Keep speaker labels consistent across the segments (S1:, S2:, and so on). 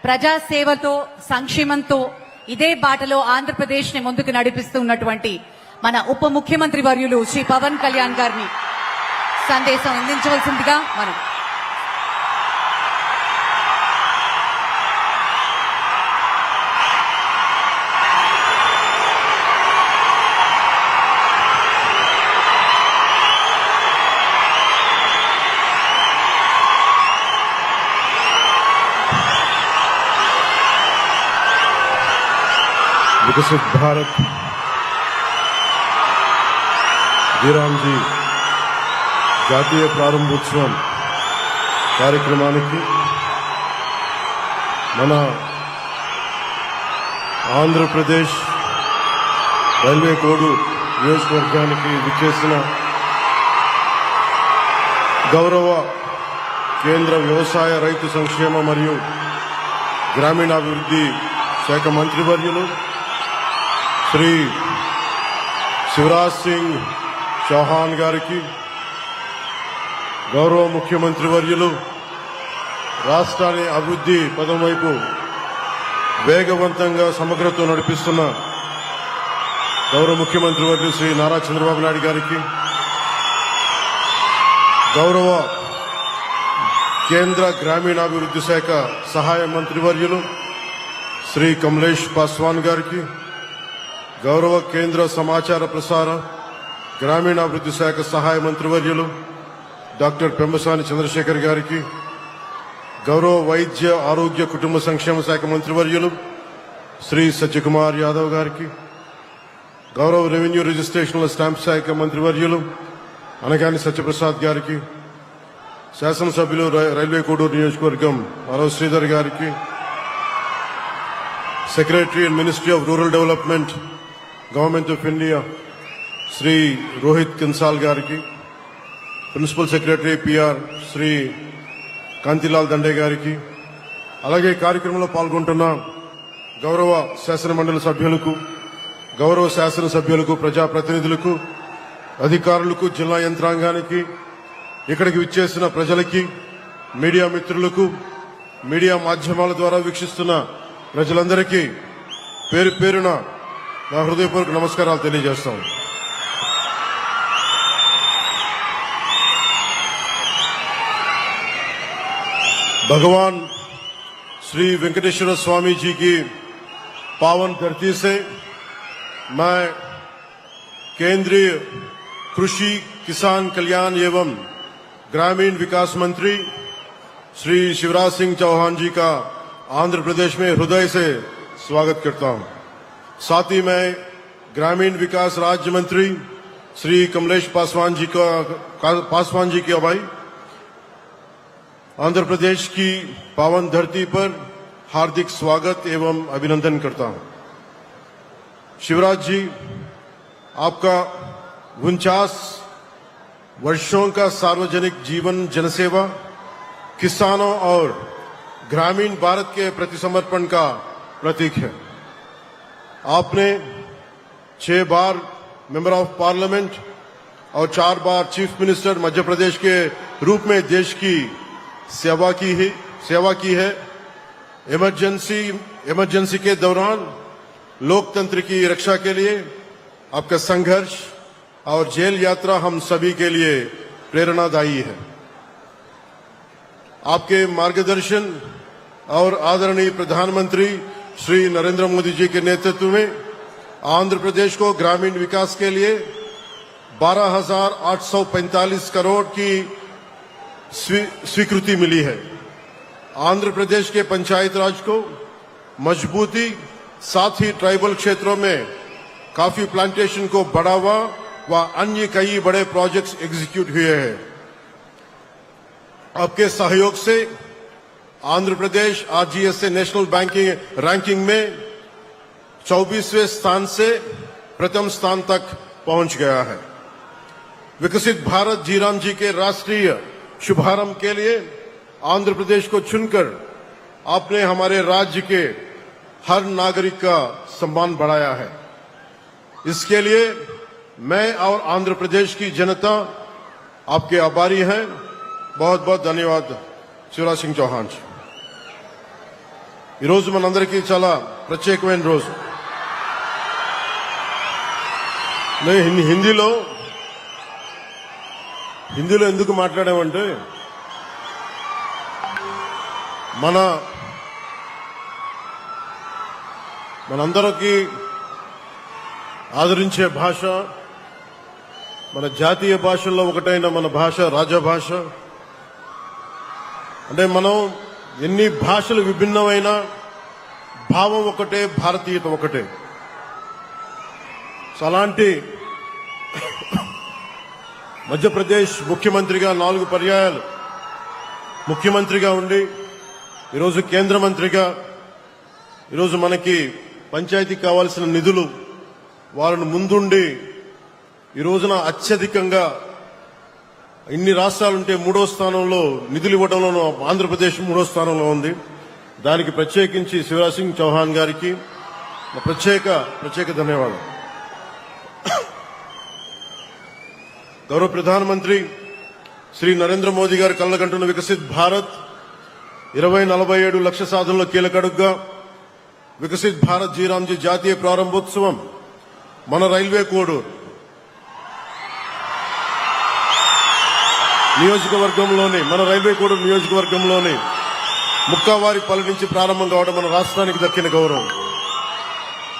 S1: ప్రజాసేవతో సంక్షేమంతో ఇదే బాటలో ఆంధ్రప్రదేశ్ ని ముందుకు నడిపిస్తున్నటువంటి మన ఉప ముఖ్యమంత్రి వర్యులు శ్రీ పవన్ కళ్యాణ్ గారిని సందేశం అందించవలసిందిగా మనం
S2: विकसित भारत జీరాంజీ జాతీయ ప్రారంభోత్సవం కార్యక్రమానికి మన ఆంధ్రప్రదేశ్ రైల్వే కోడూరు నియోజకవర్గానికి విచ్చేసిన గౌరవ కేంద్ర వ్యవసాయ రైతు సంక్షేమ మరియు గ్రామీణాభివృద్ధి శాఖ మంత్రివర్యులు శ్రీ శివరాజ్ సింగ్ చౌహాన్ గారికి, గౌరవ ముఖ్యమంత్రి వర్యులు రాష్ట్రాన్ని అభివృద్ధి పదం వైపు వేగవంతంగా సమగ్రతో నడిపిస్తున్న గౌరవ ముఖ్యమంత్రి వర్యులు శ్రీ నారా చంద్రబాబు నాయుడు గారికి, గౌరవ కేంద్ర గ్రామీణాభివృద్ధి శాఖ సహాయ మంత్రి వర్యులు శ్రీ కమలేష్ పాస్వాన్ గారికి, గౌరవ కేంద్ర సమాచార ప్రసార గ్రామీణాభివృద్ధి శాఖ సహాయ మంత్రివర్యులు డాక్టర్ పెమ్మసాని చంద్రశేఖర్ గారికి, గౌరవ వైద్య ఆరోగ్య కుటుంబ సంక్షేమ శాఖ మంత్రివర్యులు శ్రీ సత్యకుమార్ యాదవ్ గారికి, గౌరవ రెవెన్యూ రిజిస్ట్రేషన్ల స్టాంప్ శాఖ మంత్రివర్యులు అనగాని సత్యప్రసాద్ గారికి, శాసనసభ్యులు రైల్వే కోడూరు నియోజకవర్గం ఆరవ శ్రీధర్ గారికి, secretary and ministry of rural development government of India Shri Rohit Kansal గారికి, principal secretary PR Shri Kantilal Dande గారికి, అలాగే కార్యక్రమంలో పాల్గొంటున్న గౌరవ శాసనమండలి సభ్యులకు, గౌరవ శాసనసభ్యులకు, ప్రజాప్రతినిధులకు, అధికారులకు, జిల్లా యంత్రాంగానికి, ఇక్కడికి విచ్చేసిన ప్రజలకి, మీడియా మిత్రులకు, మీడియా మాధ్యమాల ద్వారా వీక్షిస్తున్న ప్రజలందరికీ పేరు పేరున నా హృదయపూర్వక నమస్కారాలు తెలియజేస్తాం. भगवान श्री वेंकटेश्वर स्वामी जी की पावन धरती से मैं केंद्रीय कृषि किसान कल्याण एवं ग्रामीण विकास मंत्री श्री शिवराज सिंह चौहान जी का आंध्र प्रदेश में हृदय से स्वागत करता हूं. साथ ही मैं ग्रामीण विकास राज्य मंत्री श्री कमलेश पासवान जी की अगुवाई आंध्र प्रदेश की पावन धरती पर हार्दिक स्वागत एवं अभिनंदन करता हूं. शिवराज जी, आपका 49 वर्षों का सार्वजनिक जीवन जनसेवा, किसानों और ग्रामीण भारत के प्रति समर्पण का प्रतीक है. आपने 6 बार मेंबर ऑफ पार्लियामेंट और 4 बार चीफ मिनिस्टर मध्य प्रदेश के रूप में देश की सेवा की है. इमरजेंसी के दौरान लोकतंत्र की रक्षा के लिए आपका संघर्ष और जेल यात्रा हम सभी के लिए प्रेरणादायी है. आपके मार्गदर्शन और आदरणीय प्रधानमंत्री श्री नरेंद्र मोदी जी के नेतृत्व में आंध्र प्रदेश को ग्रामीण विकास के लिए 12,845 करोड़ की स्वीकृति मिली है. आंध्र प्रदेश के पंचायत राज को मजबूती, साथ ही ट्राइबल क्षेत्रों में काफी प्लांटेशन को बढ़ावा व अन्य कई बड़े प्रोजेक्ट्स एग्जीक्यूट हुए हैं. आपके सहयोग से Andhra Pradesh आरजीएसए national banking ranking में 24वें स्थान से प्रथम स्थान तक पहुंच गया है. विकसित भारत जीराम जी के राष्ट्रीय शुभारंभ के लिए आंध्र प्रदेश को चुनकर आपने हमारे राज्य के हर नागरिक का सम्मान बढ़ाया है. इसके लिए मैं और आंध्र प्रदेश की जनता आपके आभारी हैं. बहुत बहुत धन्यवाद शिवराज सिंह चौहान जी. ఈరోజు మనందరికీ చాలా ప్రత్యేకమైన రోజు. నేను హిందీలో ఎందుకు మాట్లాడామంటే మనందరికీ ఆదరించే భాష, మన జాతీయ భాషల్లో ఒకటైన మన భాష రాజభాష. అంటే మనం ఎన్ని భాషలు విభిన్నమైన భావం ఒకటే, భారతీయత ఒకటే. అలాంటి మధ్యప్రదేశ్ ముఖ్యమంత్రిగా 4 పర్యాయాలు ముఖ్యమంత్రిగా ఉండి ఈరోజు కేంద్ర మంత్రిగా ఈరోజు మనకి పంచాయతీకి కావాల్సిన నిధులు వాళ్ళను ముందుండి ఈ రోజున అత్యధికంగా ఇన్ని రాష్ట్రాలుంటే 3వ స్థానంలో నిధులు ఇవ్వడంలో ఆంధ్రప్రదేశ్ 3వ స్థానంలో ఉంది. దానికి ప్రత్యేకించి శివరాజ్ సింగ్ చౌహాన్ గారికి ప్రత్యేక ధన్యవాదాలు. గౌరవ ప్రధానమంత్రి శ్రీ నరేంద్ర మోదీ గారు కలగంటున్న వికసిత్ భారత్ 2047 లక్ష్య సాధనలో కీలకడుగ్గా వికసిత్ భారత్ జీరాంజీ జాతీయ ప్రారంభోత్సవం మన రైల్వే కోడూరు నియోజకవర్గంలోని ముక్కావారిపల్లి నుంచి ప్రారంభం కావడం మన రాష్ట్రానికి దక్కిన గౌరవం.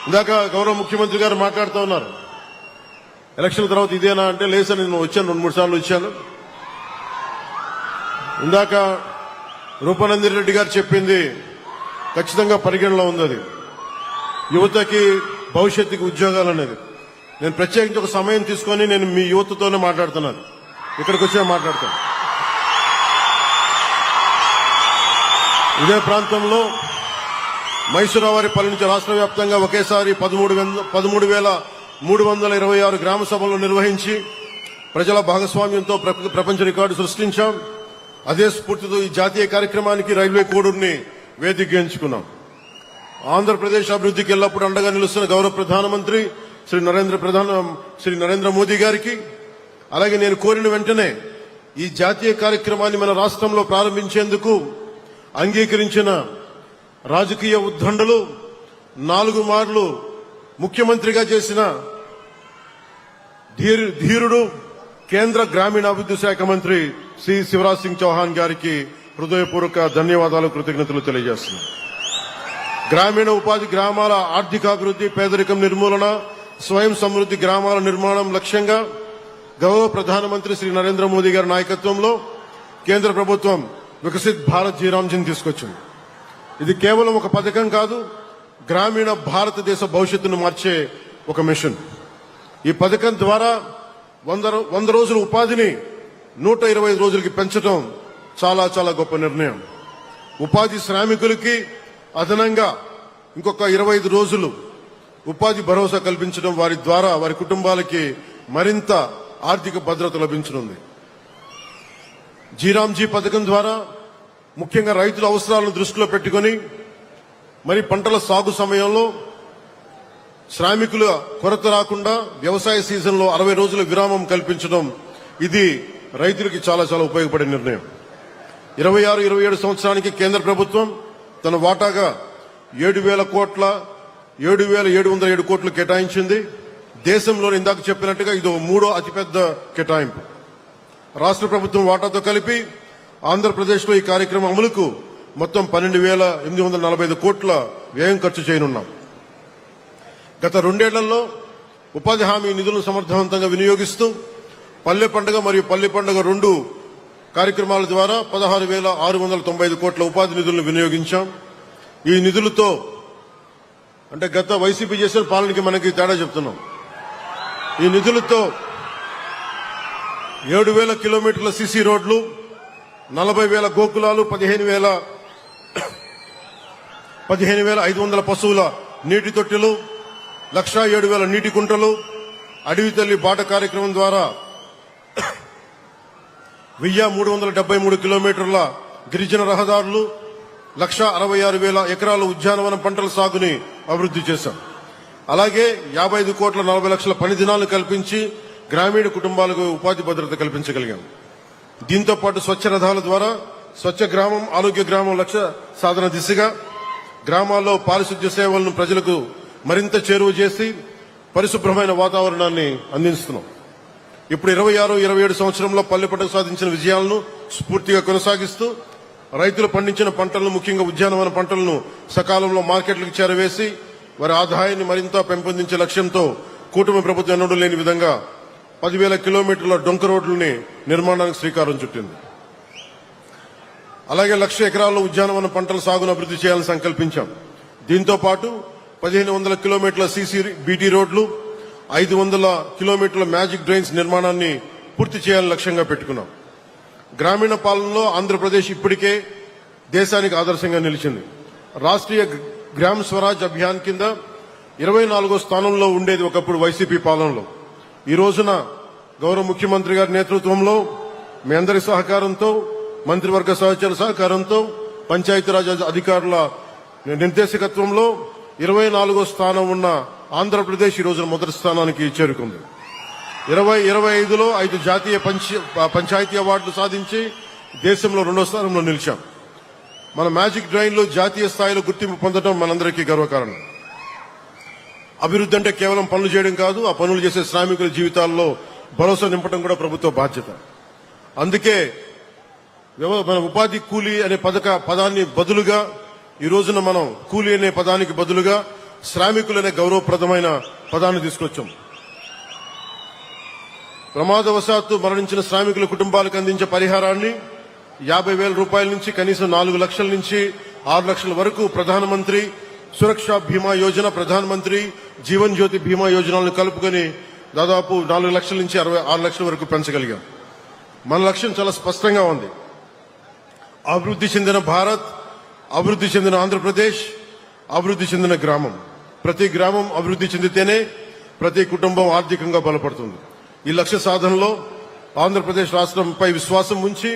S2: ఇందాక గౌరవ ముఖ్యమంత్రి గారు మాట్లాడుతూ ఉన్నారు, ఎలక్షన్ తర్వాత ఇదేనా అంటే లేసని నేను వచ్చాను, 2-3 సార్లు వచ్చాను. ఇందాక రూపనందిని రెడ్డి గారు చెప్పింది ఖచ్చితంగా పరిగణలో ఉంది. అది యువతకి భవిష్యత్తుకి ఉద్యోగాలు అనేది. నేను ప్రత్యేకించి ఒక సమయం తీసుకొని నేను మీ యువతతోనే మాట్లాడుతున్నాను, ఇక్కడికి వచ్చే మాట్లాడతాను. ఇదే ప్రాంతంలో మైసూరావారిపల్లి నుంచి రాష్ట్ర వ్యాప్తంగా ఒకేసారి 13,326 గ్రామ సభలు నిర్వహించి ప్రజల భాగస్వామ్యంతో ప్రపంచ రికార్డు సృష్టించాం. అదే స్ఫూర్తితో ఈ జాతీయ కార్యక్రమానికి రైల్వే కోడూరుని వేదికగా ఎంచుకున్నాం. ఆంధ్రప్రదేశ్ అభివృద్ధికి ఎల్లప్పుడూ అండగా నిలుస్తున్న గౌరవ ప్రధానమంత్రి శ్రీ నరేంద్ర మోదీ గారికి, అలాగే నేను కోరిన వెంటనే ఈ జాతీయ కార్యక్రమాన్ని మన రాష్ట్రంలో ప్రారంభించేందుకు అంగీకరించిన రాజకీయ ఉద్దండులు, 4 మార్లు ముఖ్యమంత్రిగా చేసిన ధీరుడు కేంద్ర గ్రామీణాభివృద్ధి శాఖ మంత్రి శ్రీ శివరాజ్ సింగ్ చౌహాన్ గారికి హృదయపూర్వక ధన్యవాదాలు, కృతజ్ఞతలు తెలియజేస్తున్నాను. గ్రామీణ ఉపాధి, గ్రామాల ఆర్థికాభివృద్ధి, పేదరికం నిర్మూలన, స్వయం సమృద్ధి గ్రామాల నిర్మాణం లక్ష్యంగా గౌరవ ప్రధానమంత్రి శ్రీ నరేంద్ర మోదీ గారి నాయకత్వంలో కేంద్ర ప్రభుత్వం వికసిత్ భారత్ జీరాంజీని తీసుకొచ్చింది. ఇది కేవలం ఒక పథకం కాదు, గ్రామీణ భారతదేశ భవిష్యత్తును మార్చే ఒక మిషన్. ఈ పథకం ద్వారా 100 రోజుల ఉపాధిని 125 రోజులకి పెంచడం చాలా చాలా గొప్ప నిర్ణయం. ఉపాధి శ్రామికులకి అదనంగా ఇంకొక 25 రోజులు ఉపాధి భరోసా కల్పించడం వారి ద్వారా వారి కుటుంబాలకి మరింత ఆర్థిక భద్రత లభించనుంది. జీరాంజీ పథకం ద్వారా ముఖ్యంగా రైతుల అవసరాలను దృష్టిలో పెట్టుకుని మరి పంటల సాగు సమయంలో శ్రామికుల కొరత రాకుండా వ్యవసాయ సీజన్లో 60 రోజుల విరామం కల్పించడం, ఇది రైతులకి చాలా చాలా ఉపయోగపడే నిర్ణయం. 26-27 సంవత్సరానికి కేంద్ర ప్రభుత్వం తన వాటాగా 7,707 కోట్లు కేటాయించింది. దేశంలోని ఇందాక చెప్పినట్టుగా ఇది 3వ అతిపెద్ద కేటాయింపు. రాష్ట్ర ప్రభుత్వం వాటాతో కలిపి ఆంధ్రప్రదేశ్లో ఈ కార్యక్రమం అమలుకు మొత్తం 12,845 కోట్ల వ్యయం ఖర్చు చేయనున్నాం. గత 2 ఏళ్లలో ఉపాధి హామీ నిధులను సమర్థవంతంగా వినియోగిస్తూ పల్లె పండుగ మరియు పల్లె పండుగ 2 కార్యక్రమాల ద్వారా 16,695 కోట్ల ఉపాధి నిధులను వినియోగించాం. ఈ నిధులతో అంటే గత వైసీపీ చేసిన పాలనకి మనకి తేడా చెప్తున్నాం. ఈ నిధులతో 7,000 కిలోమీటర్ల సిసి రోడ్లు, 40,000 గోకులాలు, 15,500 పశువుల నీటి తొట్టెలు, 1,07,000 నీటి కుంటలు, అడవి తల్లి బాట కార్యక్రమం ద్వారా 1,373 కిలోమీటర్ల గిరిజన రహదారులు, 1,66,000 ఎకరాల ఉద్యానవన పంటల సాగుని అభివృద్ధి చేశాం. అలాగే 55 కోట్ల 40 లక్షల పని దినాలను కల్పించి గ్రామీణ కుటుంబాలకు ఉపాధి భద్రత కల్పించగలిగాం. దీంతో పాటు స్వచ్ఛ రథాల ద్వారా స్వచ్ఛ గ్రామం, ఆరోగ్య గ్రామం లక్ష్య సాధన దిశగా గ్రామాల్లో పారిశుద్ధ్య సేవలను ప్రజలకు మరింత చేరువ చేసి పరిశుభ్రమైన వాతావరణాన్ని అందిస్తున్నాం. ఇప్పుడు 26-27 సంవత్సరంలో పల్లె పంటకు సాధించిన విజయాలను స్ఫూర్తిగా కొనసాగిస్తూ రైతులు పండించిన పంటలను, ముఖ్యంగా ఉద్యానవన పంటలను సకాలంలో మార్కెట్లకు చేరవేసి వారి ఆదాయాన్ని మరింత పెంపొందించే లక్ష్యంతో కూటమి ప్రభుత్వం ఎన్నడూ లేని విధంగా 10,000 కిలోమీటర్ల డొంక రోడ్లని నిర్మాణానికి శ్రీకారం చుట్టింది. అలాగే 1,00,000 ఎకరాల్లో ఉద్యానవన పంటల సాగును అభివృద్ధి చేయాలని సంకల్పించాం. దీంతో పాటు 1,500 కిలోమీటర్ల సీసీ బీటీ రోడ్లు, 500 కిలోమీటర్ల మ్యాజిక్ డ్రైన్స్ నిర్మాణాన్ని పూర్తి చేయాలని లక్ష్యంగా పెట్టుకున్నాం. గ్రామీణ పాలనలో ఆంధ్రప్రదేశ్ ఇప్పటికే దేశానికి ఆదర్శంగా నిలిచింది. రాష్ట్రీయ గ్రామ స్వరాజ్ అభియాన్ కింద 24వ స్థానంలో ఉండేది ఒకప్పుడు వైసీపీ పాలనలో. ఈ రోజున గౌరవ ముఖ్యమంత్రి గారి నేతృత్వంలో మీ అందరి సహకారంతో, మంత్రివర్గ సహచర సహకారంతో, పంచాయతీరాజ్ అధికారుల నిర్దేశకత్వంలో 24వ స్థానం ఉన్న ఆంధ్రప్రదేశ్ ఈ రోజున మొదటి స్థానానికి చేరుకుంది. 2025లో 5 జాతీయ పంచాయతీ అవార్డులు సాధించి దేశంలో 2వ స్థానంలో నిలిచాం. మన మ్యాజిక్ డ్రైన్లో జాతీయ స్థాయిలో గుర్తింపు పొందడం మనందరికీ గర్వకారణం. అభివృద్ధి అంటే కేవలం పనులు చేయడం కాదు, ఆ పనులు చేసే శ్రామికుల జీవితాల్లో భరోసా నింపడం కూడా ప్రభుత్వ బాధ్యత. అందుకే మన ఉపాధి కూలీ అనే పదాన్ని బదులుగా ఈ రోజున మనం కూలీ అనే పదానికి బదులుగా శ్రామికులనే గౌరవప్రదమైన పదాన్ని తీసుకొచ్చాం. ప్రమాదవశాత్తు మరణించిన శ్రామికుల కుటుంబాలకు అందించే పరిహారాన్ని 50,000 రూపాయల నుంచి కనీసం 4 లక్షల నుంచి 6 లక్షల వరకు ప్రధానమంత్రి సురక్షా బీమా యోజన, ప్రధానమంత్రి జీవన్ జ్యోతి బీమా యోజనలను కలుపుకొని దాదాపు 4 లక్షల నుంచి 6 లక్షల వరకు పెంచగలిగాం. మన లక్ష్యం చాలా స్పష్టంగా ఉంది. అభివృద్ధి చెందిన భారత్, అభివృద్ధి చెందిన ఆంధ్రప్రదేశ్, అభివృద్ధి చెందిన గ్రామం. ప్రతి గ్రామం అభివృద్ధి చెందితేనే ప్రతి కుటుంబం ఆర్థికంగా బలపడుతుంది. ఈ లక్ష్య సాధనలో ఆంధ్రప్రదేశ్ రాష్ట్రంపై విశ్వాసం ఉంచి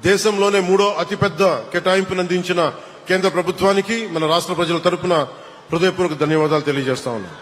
S2: దేశంలోనే 3వ అతిపెద్ద కేటాయింపును అందించిన కేంద్ర ప్రభుత్వానికి మన రాష్ట్ర ప్రజల తరపున హృదయపూర్వక ధన్యవాదాలు తెలియజేస్తా ఉన్నాను.